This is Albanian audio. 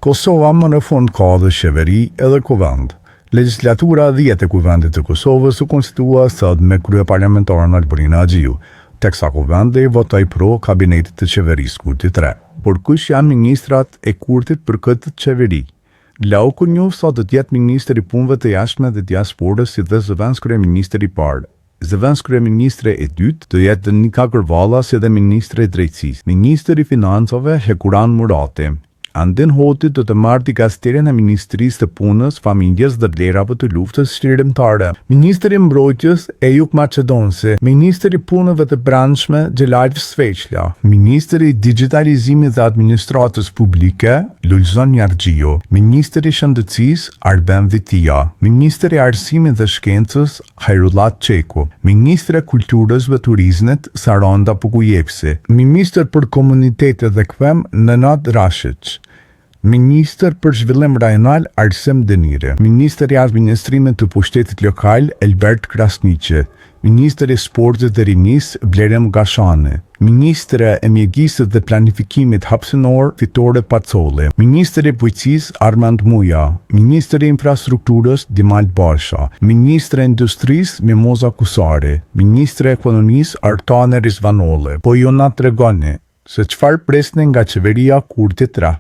Kosova më në fund ka dhe qeveri edhe kuvend. Legjislatura 10 e kuvendit të Kosovës u konstitua sot me kryeparlamentaren Albërina Axhiu, teksa kuvendi votoi pro kabinetit të qeverisë kurti 3. Por kush janë ministrat e kurtit për këtë qeveri? Lauku njoftë sa do të jetë ministri i punëve të jashtme dhe diasporës si dhe zëvendës kryeministri i parë. Zëvendës kryeministre e dytë do jetë Dënika Kërvalla si dhe ministre e drejtësisë. Ministri i financave Hekuran Murati. Andin Hoti do të marrë dikasterin e Ministrisë të Punës, Familjes dhe Vlerave të Luftës Shërimtare. Ministri i Mbrojtjes Ejuk Maqedonsi, Ministri i Punëve të Brendshme Xhelal Sveçlja, Ministri i Digitalizimit dhe Administratës Publike Lulzon Jarxhiu, Ministri i Shëndetësisë Arben Vitia, Ministri i Arsimit dhe Shkencës Hajrullah Çeku, Ministri i Kulturës dhe Turizmit Saranda Pukujepsi, Ministër për Komunitetet dhe KFEM Nenad Rashić, Ministër për Zhvillim Rajonal Arsim Denire, Ministër i Administrimit të Pushtetit Lokal Elbert Krasniqi, Ministër i Sportit dhe Rinisë Blerem Gashani, Ministre e Mjekësisë dhe Planifikimit Hapësinor Fitore Pacolli, Ministri i Bujqësisë Armand Muja, Ministri i Infrastrukturës Dimal Basha, Ministre e Industrisë Mimoza Kusari, Ministre e Ekonomisë Artane Rizvanolli. Po ju na tregoni se çfarë presni nga qeveria kurti 3.